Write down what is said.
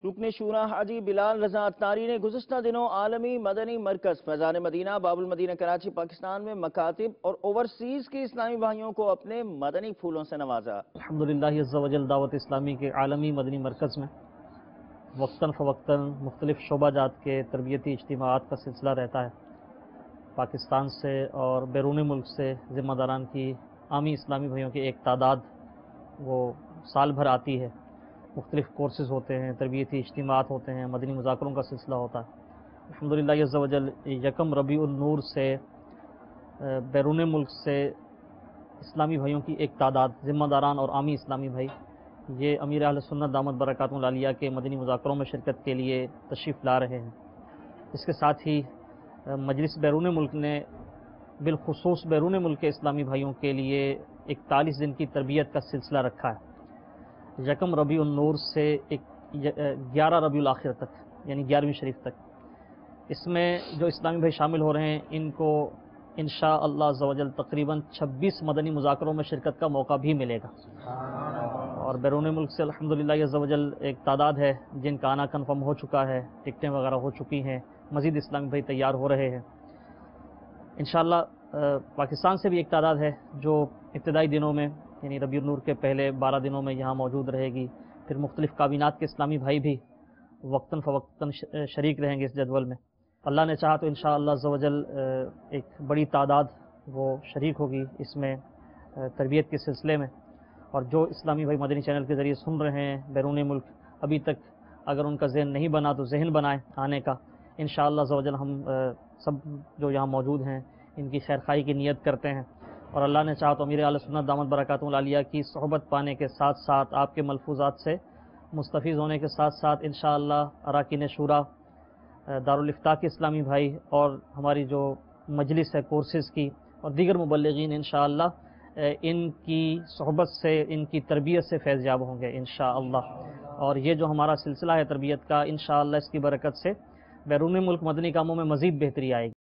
رکن شورا حاجی بلال رضا اتاری نے گزشتہ دنوں عالمی مدنی مرکز فیضان مدینہ باب المدینہ کراچی پاکستان میں مکاتب اور اوورسیز کے اسلامی بھائیوں کو اپنے مدنی پھولوں سے نوازا۔ الحمدللہ عز و جل دعوت اسلامی کے عالمی مدنی مرکز میں وقتاً فوقتاً مختلف شعبہ جات کے تربیتی اجتماعات کا سلسلہ رہتا ہے۔ پاکستان سے اور بیرون ملک سے ذمہ داران کی عامی اسلامی بھائیوں کی ایک تعداد وہ سال بھر آتی ہے۔ مختلف کورسز ہوتے ہیں، تربیتی اجتماعات ہوتے ہیں، مدنی مذاکروں کا سلسلہ ہوتا ہے۔ الحمدللہ عز و جل یکم ربیع النور سے بیرون ملک سے اسلامی بھائیوں کی ایک تعداد، ذمہ داران اور عامی اسلامی بھائی، یہ امیر اہل سنت دامت برکاتہ العالیہ کے مدنی مذاکروں میں شرکت کے لیے تشریف لا رہے ہیں۔ اس کے ساتھ ہی مجلس بیرون ملک نے بالخصوص بیرون ملک کے اسلامی بھائیوں کے لیے 41 دن کی تربیت کا سلسلہ رکھا ہے، یکم ربیع النور سے 11 ربیع الاخر تک، یعنی 11ویں شریف تک۔ اس میں جو اسلامی بھائی شامل ہو رہے ہیں ان کو انشاءاللہ عز و جل تقریباً 26 مدنی مذاکروں میں شرکت کا موقع بھی ملے گا۔ اور بیرون ملک سے الحمدللہ عز و جل ایک تعداد ہے جن کا آنا کنفرم ہو چکا ہے، ٹکٹیں وغیرہ ہو چکی ہیں، مزید اسلامی بھائی تیار ہو رہے ہیں۔ انشاءاللہ پاکستان سے بھی ایک تعداد ہے جو ابتدائی دنوں میں یعنی ربیع النور کے پہلے 12 دنوں میں یہاں موجود رہے گی۔ پھر مختلف کابینات کے اسلامی بھائی بھی وقتاً فوقتاً شریک رہیں گے اس جدول میں۔ اللہ نے چاہا تو انشاءاللہ عز و جل ایک بڑی تعداد وہ شریک ہوگی اس میں تربیت کے سلسلے میں۔ اور جو اسلامی بھائی مدنی چینل کے ذریعے سن رہے ہیں بیرون ملک، ابھی تک اگر ان کا ذہن نہیں بنا تو ذہن بنائیں آنے کا۔ انشاءاللہ عز و جل ہم سب جو یہاں موجود ہیں ان کی خیرخواہی کی نیت کرتے ہیں، اور اللہ نے چاہا تو امیر اہل سنت دامت برکاتہ العالیہ کی صحبت پانے کے ساتھ ساتھ آپ کے ملفوظات سے مستفیض ہونے کے ساتھ ساتھ انشاءاللہ اراکین شورا، دارالافتاء کے اسلامی بھائی اور ہماری جو مجلس ہے کورسز کی اور دیگر مبلغین انشاءاللہ ان کی صحبت سے، ان کی تربیت سے فیض یاب ہوں گے انشاءاللہ۔ اور یہ جو ہمارا سلسلہ ہے تربیت کا، انشاءاللہ اس کی برکت سے بیرون ملک مدنی کاموں میں مزید بہتری آئے گی۔